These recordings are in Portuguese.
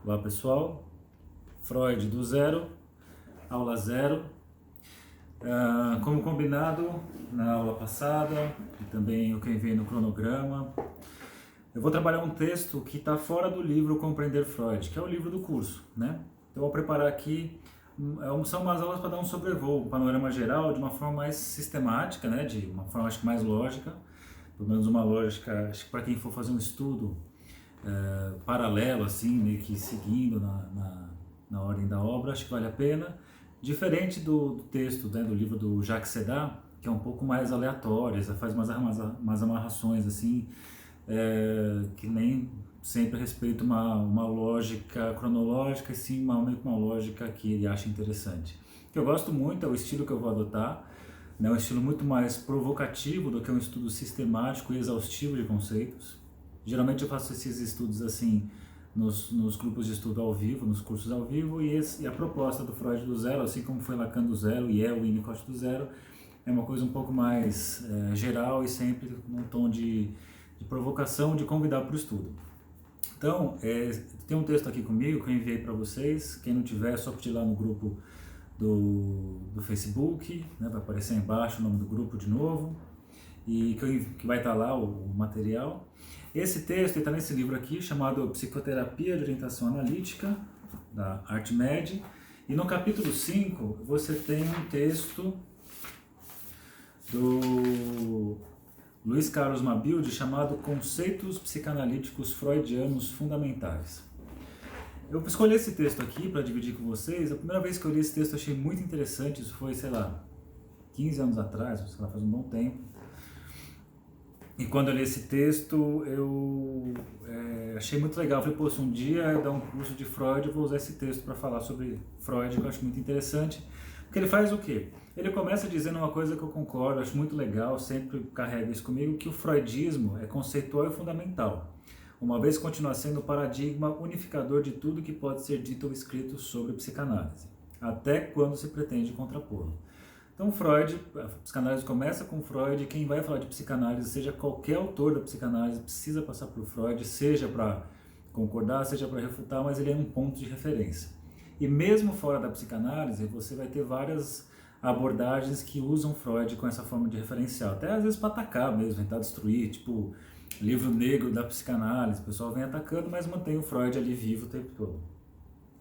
Olá pessoal, Freud do zero, aula zero. Como combinado na aula passada e também o que enviei no cronograma, eu vou trabalhar um texto que está fora do livro Compreender Freud, que é o livro do curso, né? Então eu vou preparar aqui, são umas aulas para dar um sobrevoo, um panorama geral de uma forma mais sistemática, né? De uma forma acho que mais lógica, pelo menos uma lógica, acho que para quem for fazer um estudo paralelo, assim, meio que seguindo na ordem da obra, acho que vale a pena. Diferente do texto, né, do livro do Jacques Sédat, que é um pouco mais aleatório, você faz umas amarrações assim, que nem sempre respeita uma lógica cronológica, e sim meio que uma lógica que ele acha interessante. O que eu gosto muito é o estilo que eu vou adotar, né, um estilo muito mais provocativo do que um estudo sistemático e exaustivo de conceitos. Geralmente eu faço esses estudos assim nos grupos de estudo ao vivo, nos cursos ao vivo, e a proposta do Freud do zero, assim como foi Lacan do zero e é o Winnicott do zero, é uma coisa um pouco mais geral e sempre num tom de provocação, de convidar para o estudo. Então, tem um texto aqui comigo que eu enviei para vocês. Quem não tiver, é só pedir lá no grupo do Facebook, né, vai aparecer aí embaixo o nome do grupo de novo, e que vai estar lá o material. Esse texto está nesse livro aqui, chamado Psicoterapia de Orientação Analítica, da ArtMed, e no capítulo 5 você tem um texto do Luiz Carlos Mabilde chamado Conceitos Psicanalíticos Freudianos Fundamentais. Eu escolhi esse texto aqui para dividir com vocês. A primeira vez que eu li esse texto eu achei muito interessante, isso foi, sei lá, 15 anos atrás, sei lá, faz um bom tempo. E quando eu li esse texto, eu achei muito legal. Eu falei, pô, se um dia eu dar um curso de Freud, eu vou usar esse texto para falar sobre Freud, que eu acho muito interessante. Porque ele faz o quê? Ele começa dizendo uma coisa que eu concordo, acho muito legal, sempre carrego isso comigo, que o freudismo é conceitual e fundamental, uma vez continua sendo o paradigma unificador de tudo que pode ser dito ou escrito sobre psicanálise, até quando se pretende contrapô-lo. Então Freud, a psicanálise começa com Freud, quem vai falar de psicanálise, seja qualquer autor da psicanálise, precisa passar por Freud, seja para concordar, seja para refutar, mas ele é um ponto de referência. E mesmo fora da psicanálise, você vai ter várias abordagens que usam Freud com essa forma de referencial, até às vezes para atacar mesmo, tentar destruir, tipo livro negro da psicanálise, o pessoal vem atacando, mas mantém o Freud ali vivo o tempo todo.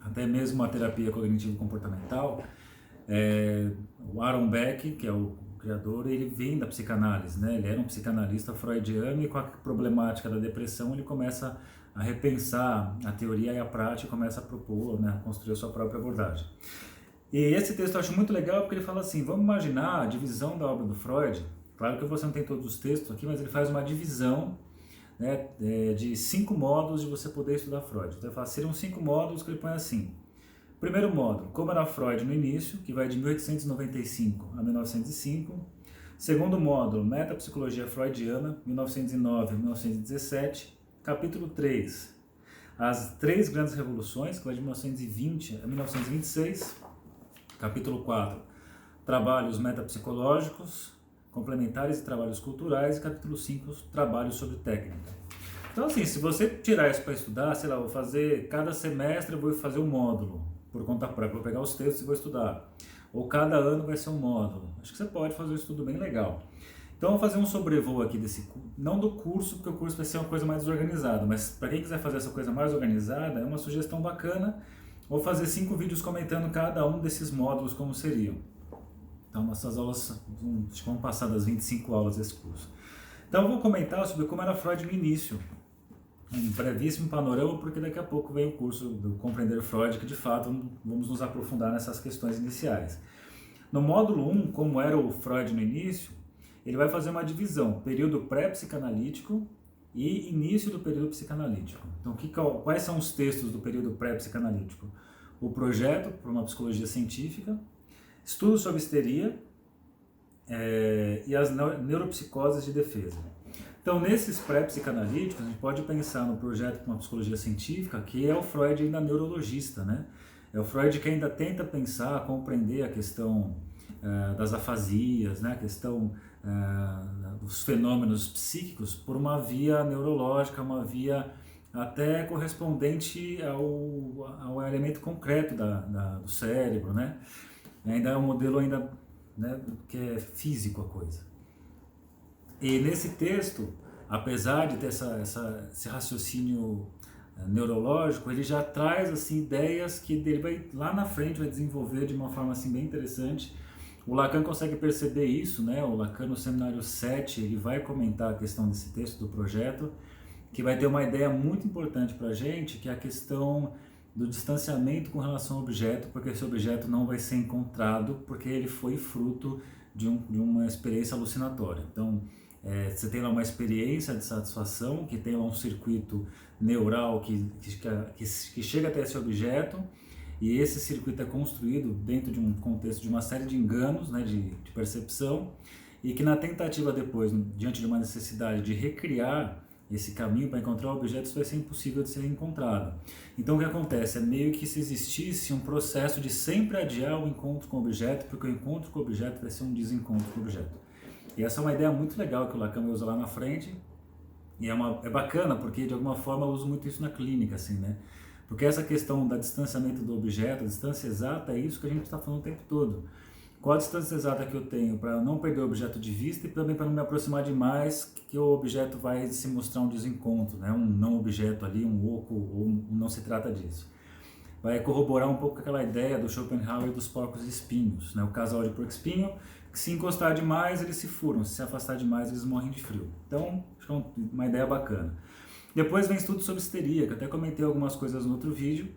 Até mesmo a terapia cognitivo-comportamental, o Aaron Beck, que é o criador, ele vem da psicanálise, né? Ele era um psicanalista freudiano e com a problemática da depressão ele começa a repensar a teoria e a prática, começa a propor, né, a construir a sua própria abordagem. E esse texto eu acho muito legal porque ele fala assim, vamos imaginar a divisão da obra do Freud. Claro que você não tem todos os textos aqui, mas ele faz uma divisão, né, de 5 módulos de você poder estudar Freud. Então ele fala, seriam 5 módulos que ele põe assim. Primeiro módulo, como era Freud no início, que vai de 1895 a 1905. Segundo módulo, Metapsicologia Freudiana, 1909 a 1917. Capítulo 3, As Três Grandes Revoluções, que vai de 1920 a 1926. Capítulo 4, Trabalhos Metapsicológicos, Complementares e Trabalhos Culturais. E capítulo 5, Trabalhos sobre Técnica. Então assim, se você tirar isso para estudar, sei lá, vou fazer, cada semestre eu vou fazer um módulo, por conta própria, vou pegar os textos e vou estudar. Ou cada ano vai ser um módulo. Acho que você pode fazer um estudo bem legal. Então, eu vou fazer um sobrevoo aqui não do curso, porque o curso vai ser uma coisa mais desorganizada, mas para quem quiser fazer essa coisa mais organizada, é uma sugestão bacana. Vou fazer 5 vídeos comentando cada um desses módulos como seriam. Então, nossas aulas vão passar das 25 aulas desse curso. Então, eu vou comentar sobre como era Freud no início. Um brevíssimo panorama, porque daqui a pouco vem o curso do Compreender Freud, que de fato vamos nos aprofundar nessas questões iniciais. No módulo 1, como era o Freud no início, ele vai fazer uma divisão, período pré-psicanalítico e início do período psicanalítico. Então, quais são os textos do período pré-psicanalítico? O Projeto para uma Psicologia Científica, Estudos sobre Histeria e as Neuropsicoses de Defesa. Então, nesses pré-psicanalíticos, a gente pode pensar no Projeto para uma Psicologia Científica, que é o Freud ainda neurologista, né? É o Freud que ainda tenta pensar, compreender a questão das afasias, né? A questão dos fenômenos psíquicos por uma via neurológica, uma via até correspondente ao elemento concreto do cérebro, né? Ainda é um modelo ainda, né, que é físico a coisa. E nesse texto, apesar de ter esse raciocínio neurológico, ele já traz assim ideias que ele vai lá na frente vai desenvolver de uma forma assim bem interessante. O Lacan consegue perceber isso, né? O Lacan no seminário 7, ele vai comentar a questão desse texto do projeto, que vai ter uma ideia muito importante para a gente, que é a questão do distanciamento com relação ao objeto, porque esse objeto não vai ser encontrado, porque ele foi fruto de uma experiência alucinatória. Então, você tem lá uma experiência de satisfação, que tem lá um circuito neural que chega até esse objeto, e esse circuito é construído dentro de um contexto de uma série de enganos, né, de percepção, e que na tentativa depois, diante de uma necessidade de recriar esse caminho para encontrar o objeto, isso vai ser impossível de ser encontrado. Então o que acontece? É meio que se existisse um processo de sempre adiar o encontro com o objeto, porque o encontro com o objeto vai ser um desencontro com o objeto. E essa é uma ideia muito legal que o Lacan usa lá na frente, e é bacana porque de alguma forma eu uso muito isso na clínica, assim, né? Porque essa questão do distanciamento do objeto, a distância exata, é isso que a gente está falando o tempo todo. Qual a distância exata que eu tenho para não perder o objeto de vista e também para não me aproximar demais, que o objeto vai se mostrar um desencontro, né? Um não objeto ali, um oco, ou não se trata disso. Vai corroborar um pouco com aquela ideia do Schopenhauer dos porcos espinhos, né? O casal de porco-espinho, que se encostar demais eles se furam, se afastar demais eles morrem de frio. Então, acho que é uma ideia bacana. Depois vem estudo sobre histeria, que eu até comentei algumas coisas no outro vídeo,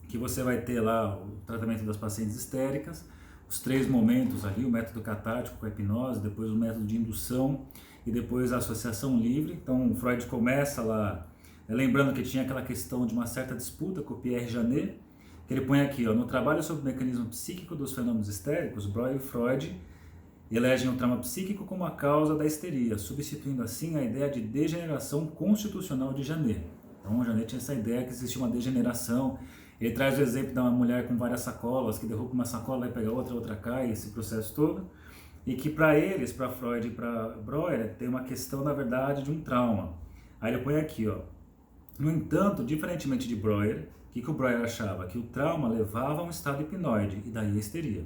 que você vai ter lá o tratamento das pacientes histéricas, os 3 momentos ali, o método catártico com a hipnose, depois o método de indução e depois a associação livre. Então o Freud começa lá, lembrando que tinha aquela questão de uma certa disputa com o Pierre Janet, que ele põe aqui, ó, no trabalho sobre o mecanismo psíquico dos fenômenos histéricos, Breuer e Freud elegem o trauma psíquico como a causa da histeria, substituindo assim a ideia de degeneração constitucional de Janet. Então Janet tinha essa ideia que existia uma degeneração. Ele traz o exemplo de uma mulher com várias sacolas, que derruba uma sacola e pega outra, outra cai, esse processo todo. E que para eles, para Freud e para Breuer, tem uma questão, na verdade, de um trauma. Aí ele põe aqui, ó. No entanto, diferentemente de Breuer, o que o Breuer achava? Que o trauma levava a um estado hipnoide, e daí a histeria.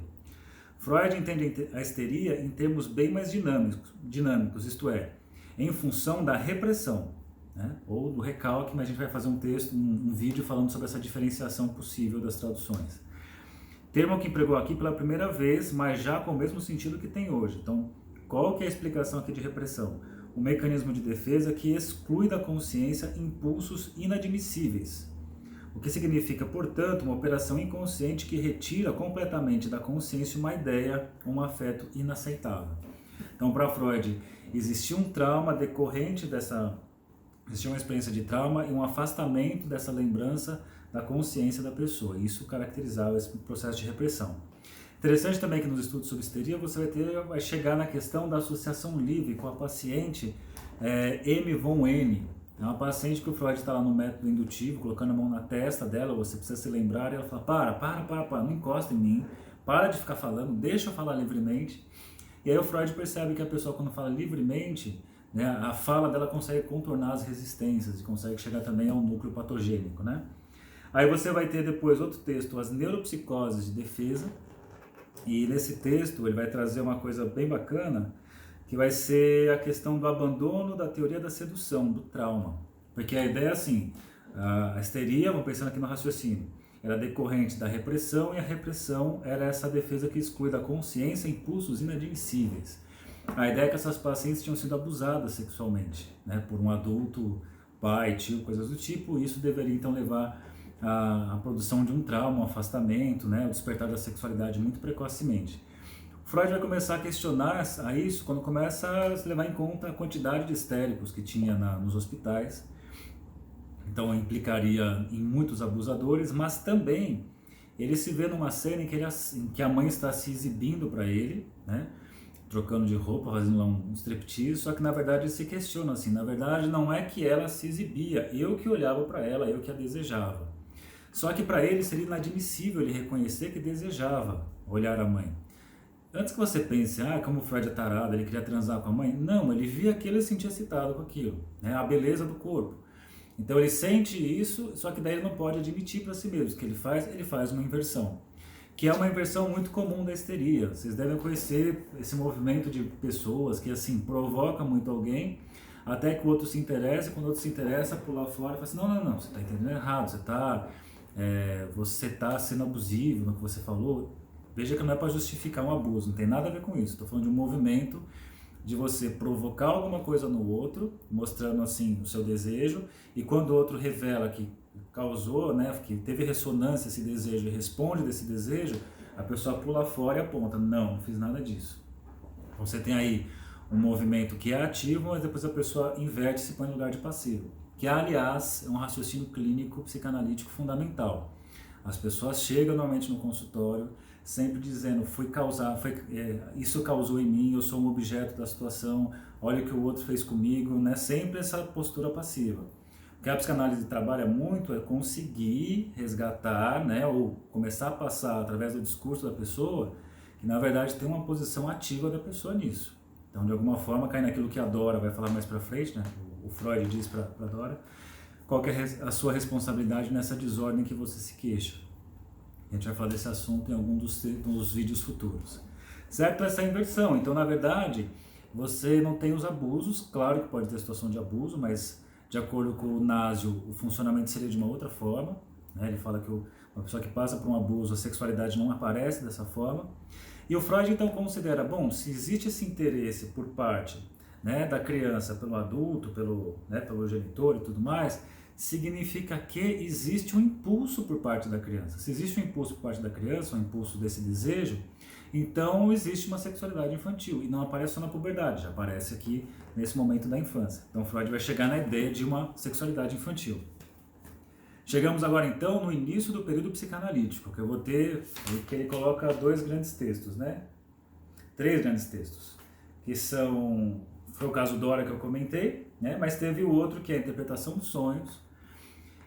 Freud entende a histeria em termos bem mais dinâmicos, isto é, em função da repressão, né? Ou do recalque, mas a gente vai fazer um texto, um vídeo falando sobre essa diferenciação possível das traduções. Termo que empregou aqui pela primeira vez, mas já com o mesmo sentido que tem hoje. Então, qual que é a explicação aqui de repressão? Um mecanismo de defesa que exclui da consciência impulsos inadmissíveis. O que significa, portanto, uma operação inconsciente que retira completamente da consciência uma ideia, um afeto inaceitável. Então, para Freud, existia um trauma decorrente existia uma experiência de trauma e um afastamento dessa lembrança da consciência da pessoa. Isso caracterizava esse processo de repressão. Interessante também que nos estudos sobre histeria você vai chegar na questão da associação livre com a paciente M. von N. É uma paciente que o Freud está lá no método indutivo, colocando a mão na testa dela, você precisa se lembrar, e ela fala, para, não encosta em mim, para de ficar falando, deixa eu falar livremente. E aí o Freud percebe que a pessoa, quando fala livremente, né, a fala dela consegue contornar as resistências e consegue chegar também ao núcleo patogênico, né? Aí você vai ter depois outro texto, as neuropsicoses de defesa, e nesse texto ele vai trazer uma coisa bem bacana, que vai ser a questão do abandono da teoria da sedução, do trauma. Porque a ideia é assim, a histeria, vamos pensando aqui no raciocínio, era decorrente da repressão, e a repressão era essa defesa que exclui da consciência impulsos inadmissíveis. A ideia é que essas pacientes tinham sido abusadas sexualmente, né, por um adulto, pai, tio, coisas do tipo, e isso deveria então levar à produção de um trauma, um afastamento, né, o despertar da sexualidade muito precocemente. Freud vai começar a questionar a isso quando começa a se levar em conta a quantidade de histéricos que tinha nos hospitais. Então implicaria em muitos abusadores, mas também ele se vê numa cena em que a mãe está se exibindo para ele, né? Trocando de roupa, fazendo lá um striptease, só que na verdade ele se questiona assim, na verdade não é que ela se exibia, eu que olhava para ela, eu que a desejava. Só que para ele seria inadmissível ele reconhecer que desejava olhar a mãe. Antes que você pense, como o Freud é tarado, ele queria transar com a mãe, não, ele via aquilo e se sentia excitado com aquilo, né? A beleza do corpo. Então ele sente isso, só que daí ele não pode admitir para si mesmo. O que ele faz? Ele faz uma inversão, que é uma inversão muito comum da histeria. Vocês devem conhecer esse movimento de pessoas que assim provoca muito alguém, até que o outro se interessa, e quando o outro se interessa, pular fora e fala assim, não, você está entendendo errado, você tá sendo abusivo no que você falou. Veja que não é para justificar um abuso, não tem nada a ver com isso. Estou falando de um movimento de você provocar alguma coisa no outro, mostrando assim o seu desejo, e quando o outro revela que causou, né, que teve ressonância esse desejo e responde desse desejo, a pessoa pula fora e aponta, não fiz nada disso. Então você tem aí um movimento que é ativo, mas depois a pessoa inverte e se põe no lugar de passivo, que aliás é um raciocínio clínico psicanalítico fundamental. As pessoas chegam normalmente no consultório sempre dizendo, isso causou em mim, eu sou um objeto da situação, olha o que o outro fez comigo, né? Sempre essa postura passiva. O que a psicanálise trabalha muito é conseguir resgatar, né, ou começar a passar através do discurso da pessoa, que na verdade tem uma posição ativa da pessoa nisso. Então de alguma forma cai naquilo que a Dora vai falar mais pra frente, né? O Freud diz pra Dora, qual que é a sua responsabilidade nessa desordem que você se queixa. A gente vai falar desse assunto em algum dos vídeos futuros. Certo? Essa inversão. Então, na verdade, você não tem os abusos. Claro que pode ter situação de abuso, mas de acordo com o Nasio, o funcionamento seria de uma outra forma. Né? Ele fala que uma pessoa que passa por um abuso, a sexualidade não aparece dessa forma. E o Freud, então, considera, bom, se existe esse interesse por parte, né, da criança pelo adulto, pelo genitor e tudo mais, significa que existe um impulso por parte da criança. Se existe um impulso por parte da criança, um impulso desse desejo, então existe uma sexualidade infantil, e não aparece só na puberdade, já aparece aqui nesse momento da infância. Então Freud vai chegar na ideia de uma sexualidade infantil. Chegamos agora então no início do período psicanalítico, que eu vou ter, que ele coloca dois grandes textos, né? Três grandes textos, que foi o caso Dora que eu comentei, né? Mas teve o outro que é a interpretação dos sonhos,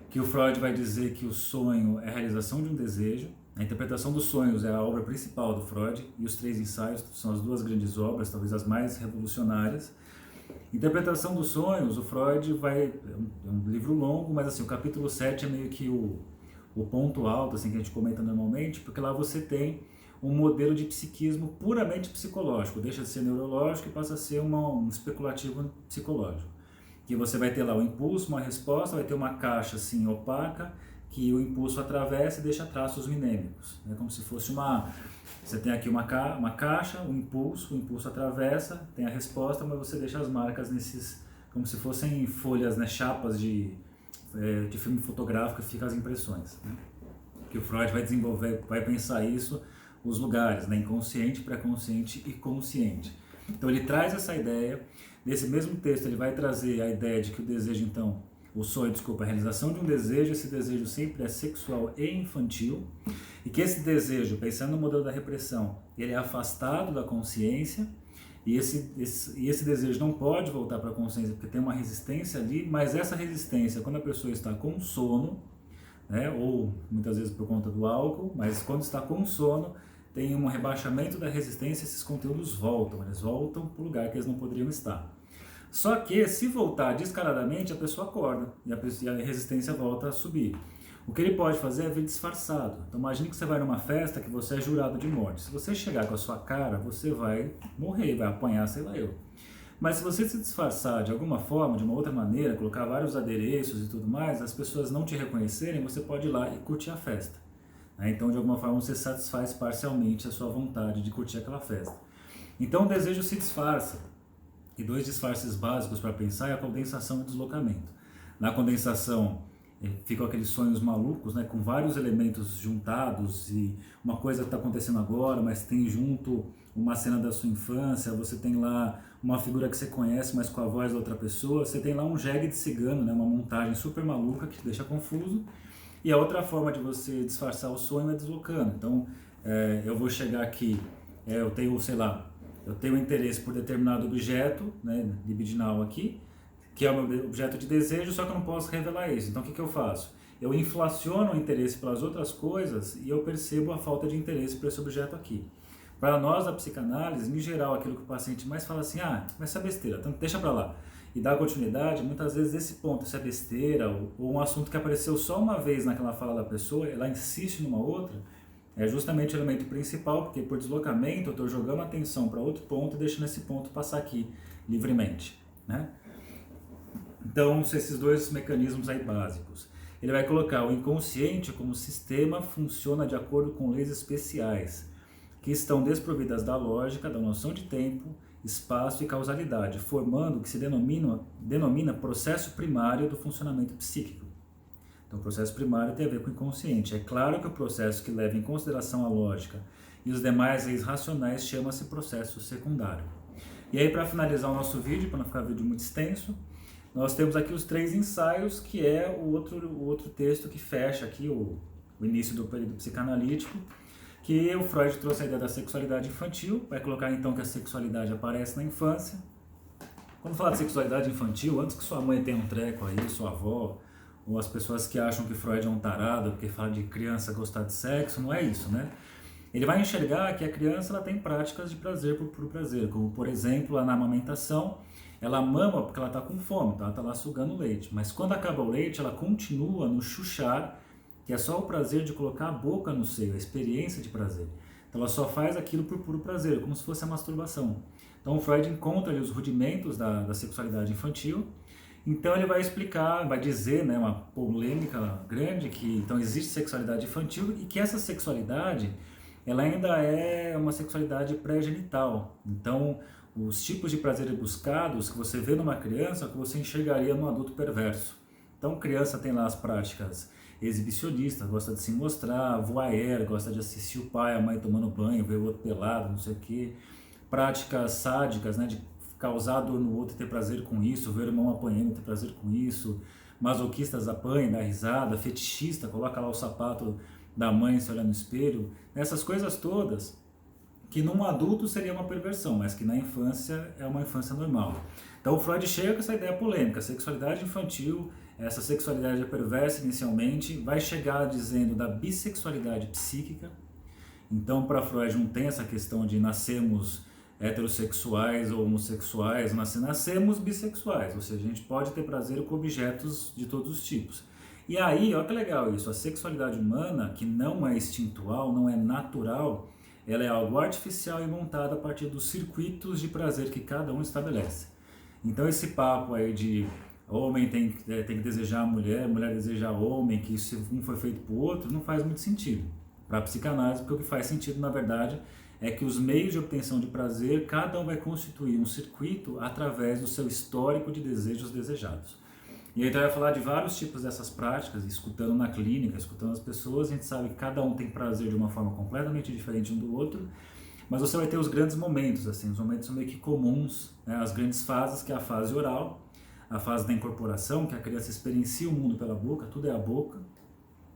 que o Freud vai dizer que o sonho é a realização de um desejo. A interpretação dos sonhos é a obra principal do Freud, e os três ensaios são as duas grandes obras, talvez as mais revolucionárias. Interpretação dos sonhos, o Freud é um livro longo, mas assim, o capítulo 7 é meio que o ponto alto, assim, que a gente comenta normalmente, porque lá você tem um modelo de psiquismo puramente psicológico, deixa de ser neurológico e passa a ser um especulativo psicológico. Que você vai ter lá o impulso, uma resposta, vai ter uma caixa assim opaca, que o impulso atravessa e deixa traços minêmicos. É como se fosse você tem aqui uma caixa, o impulso atravessa, tem a resposta, mas você deixa as marcas como se fossem folhas, né, chapas de filme fotográfico, que ficam as impressões. Né? Que o Freud vai desenvolver, vai pensar isso, os lugares, né, inconsciente, pré-consciente e consciente. Então ele traz essa ideia. Nesse mesmo texto ele vai trazer a ideia de que o desejo, então, a realização de um desejo, esse desejo sempre é sexual e infantil, e que esse desejo, pensando no modelo da repressão, ele é afastado da consciência, e esse desejo não pode voltar para a consciência porque tem uma resistência ali, mas essa resistência, quando a pessoa está com sono, né, ou muitas vezes por conta do álcool, mas quando está com sono, tem um rebaixamento da resistência, esses conteúdos eles voltam para o lugar que eles não poderiam estar. Só que se voltar descaradamente, a pessoa acorda e a resistência volta a subir. O que ele pode fazer é vir disfarçado. Então imagine que você vai numa festa que você é jurado de morte. Se você chegar com a sua cara, você vai morrer, vai apanhar, sei lá eu. Mas se você se disfarçar de alguma forma, de uma outra maneira, colocar vários adereços e tudo mais, as pessoas não te reconhecerem, você pode ir lá e curtir a festa. Então de alguma forma você satisfaz parcialmente a sua vontade de curtir aquela festa. Então o desejo se disfarça. E dois disfarces básicos para pensar é a condensação e o deslocamento. Na condensação ficam aqueles sonhos malucos, né, com vários elementos juntados, e uma coisa que está acontecendo agora, mas tem junto uma cena da sua infância, você tem lá uma figura que você conhece, mas com a voz da outra pessoa, você tem lá um jegue de cigano, né, uma montagem super maluca que te deixa confuso. E a outra forma de você disfarçar o sonho é deslocando. Então eu vou chegar aqui, eu tenho interesse por determinado objeto, né, libidinal aqui, que é o meu objeto de desejo, só que eu não posso revelar isso. Então o que eu faço? Eu inflaciono o interesse pelas outras coisas e eu percebo a falta de interesse por esse objeto aqui. Para nós, a psicanálise, em geral, aquilo que o paciente mais fala assim, mas essa besteira, então deixa para lá. e dar continuidade, muitas vezes esse ponto, se é besteira ou um assunto que apareceu só uma vez naquela fala da pessoa, ela insiste numa outra, é justamente o elemento principal, porque por deslocamento eu estou jogando a atenção para outro ponto e deixando esse ponto passar aqui livremente, né? Então, são esses dois mecanismos aí básicos. Ele vai colocar o inconsciente como sistema funciona de acordo com leis especiais, que estão desprovidas da lógica, da noção de tempo, espaço e causalidade, formando o que se denomina processo primário do funcionamento psíquico. Então, o processo primário tem a ver com o inconsciente. É claro que o processo que leva em consideração a lógica e os demais leis racionais chama-se processo secundário. E aí, para finalizar o nosso vídeo, para não ficar um vídeo muito extenso, nós temos aqui os 3 ensaios, que é o outro texto que fecha aqui o início do período psicanalítico, que o Freud trouxe a ideia da sexualidade infantil, vai colocar então que a sexualidade aparece na infância. Quando fala de sexualidade infantil, antes que sua mãe tenha um treco aí, sua avó, ou as pessoas que acham que Freud é um tarado porque fala de criança gostar de sexo, não é isso, né? Ele vai enxergar que a criança ela tem práticas de prazer por prazer, como por exemplo na amamentação, ela mama porque ela está com fome, então ela está lá sugando leite, mas quando acaba o leite ela continua no chuchar, que é só o prazer de colocar a boca no seio, a experiência de prazer. Então ela só faz aquilo por puro prazer, como se fosse a masturbação. Então o Freud encontra ali os rudimentos da sexualidade infantil. Então ele vai explicar, vai dizer, né, uma polêmica grande, que então existe sexualidade infantil e que essa sexualidade ela ainda é uma sexualidade pré-genital. Então os tipos de prazer buscados que você vê numa criança que você enxergaria num adulto perverso. Então criança tem lá as práticas exibicionistas, gosta de se mostrar, voyeur, gosta de assistir o pai, a mãe tomando banho, ver o outro pelado, não sei o quê. Práticas sádicas, né, de causar dor no outro e ter prazer com isso, ver o irmão apanhando e ter prazer com isso, masoquistas apanham, dá risada, fetichista, coloca lá o sapato da mãe se olhar no espelho, essas coisas todas que num adulto seria uma perversão, mas que na infância é uma infância normal. Então o Freud chega com essa ideia polêmica, a sexualidade infantil, essa sexualidade perversa inicialmente, vai chegar dizendo da bissexualidade psíquica. Então para Freud não tem essa questão de nascemos heterossexuais ou homossexuais, nascemos bissexuais, ou seja, a gente pode ter prazer com objetos de todos os tipos. E aí, olha que legal isso, a sexualidade humana, que não é instintual, não é natural, ela é algo artificial e montada a partir dos circuitos de prazer que cada um estabelece. Então esse papo aí de homem tem que desejar a mulher, mulher desejar homem, que isso um foi feito para o outro, não faz muito sentido para a psicanálise, porque o que faz sentido, na verdade, é que os meios de obtenção de prazer, cada um vai constituir um circuito através do seu histórico de desejos desejados. E aí então vai falar de vários tipos dessas práticas, escutando na clínica, escutando as pessoas, a gente sabe que cada um tem prazer de uma forma completamente diferente um do outro, mas você vai ter os grandes momentos, assim, os momentos são meio que comuns, né? As grandes fases, que é a fase oral, a fase da incorporação, que a criança experiencia o mundo pela boca, tudo é a boca,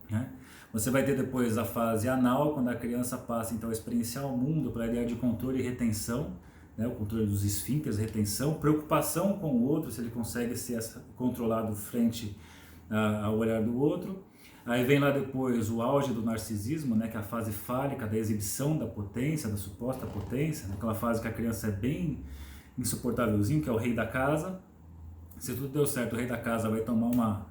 né? Você vai ter depois a fase anal, quando a criança passa então a experienciar o mundo pela ideia de controle e retenção, né, o controle dos esfíncteres, retenção, preocupação com o outro, se ele consegue ser controlado frente ao olhar do outro. Aí vem lá depois o auge do narcisismo, né, que é a fase fálica da exibição da potência, da suposta potência, né, aquela fase que a criança é bem insuportávelzinho, que é o rei da casa. Se tudo deu certo, o rei da casa vai tomar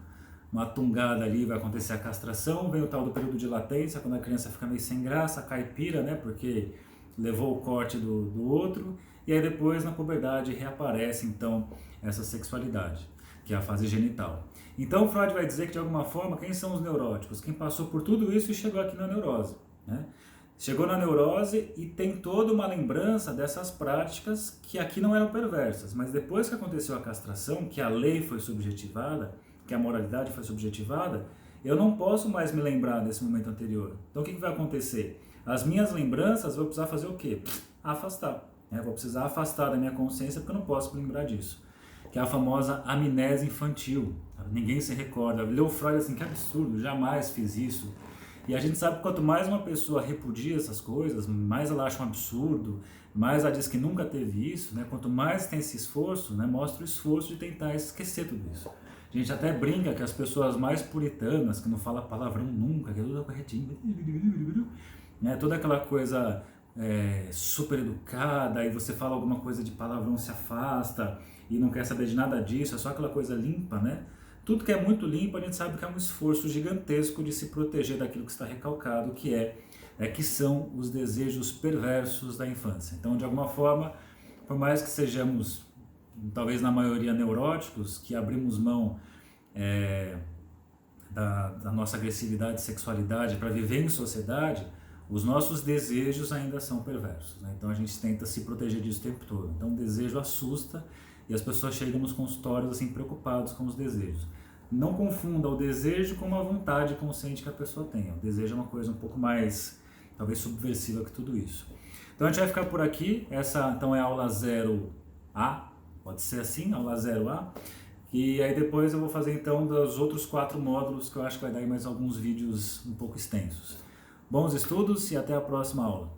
uma tungada ali, vai acontecer a castração, vem o tal do período de latência, quando a criança fica meio sem graça, caipira, né, porque levou o corte do outro, e aí depois na puberdade reaparece então essa sexualidade, que é a fase genital. Então Freud vai dizer que de alguma forma quem são os neuróticos? Quem passou por tudo isso e chegou aqui na neurose, né? Chegou na neurose e tem toda uma lembrança dessas práticas que aqui não eram perversas, mas depois que aconteceu a castração, que a lei foi subjetivada, que a moralidade foi subjetivada, eu não posso mais me lembrar desse momento anterior. Então o que vai acontecer? As minhas lembranças, vou precisar fazer o quê? Afastar. Vou precisar afastar da minha consciência porque eu não posso me lembrar disso. Que é a famosa amnésia infantil. Ninguém se recorda. Leu Freud assim, que absurdo, jamais fiz isso. E a gente sabe que quanto mais uma pessoa repudia essas coisas, mais ela acha um absurdo, mais ela diz que nunca teve isso, né? Quanto mais tem esse esforço, né? Mostra o esforço de tentar esquecer tudo isso. A gente até brinca que as pessoas mais puritanas, que não falam palavrão nunca, que é tudo corretinho, né? Toda aquela coisa super educada, e você fala alguma coisa de palavrão, se afasta, e não quer saber de nada disso, é só aquela coisa limpa, né? Tudo que é muito limpo, a gente sabe que é um esforço gigantesco de se proteger daquilo que está recalcado, que são os desejos perversos da infância. Então, de alguma forma, por mais que sejamos, talvez na maioria, neuróticos, que abrimos mão da nossa agressividade e sexualidade para viver em sociedade, os nossos desejos ainda são perversos, né? Então a gente tenta se proteger disso o tempo todo. Então o desejo assusta e as pessoas chegam nos consultórios assim preocupados com os desejos. Não confunda o desejo com uma vontade consciente que a pessoa tenha. O desejo é uma coisa um pouco mais, talvez, subversiva que tudo isso. Então a gente vai ficar por aqui. Essa então é a aula 0A, pode ser assim, aula 0A. E aí depois eu vou fazer então dos outros 4 módulos, que eu acho que vai dar aí mais alguns vídeos um pouco extensos. Bons estudos e até a próxima aula.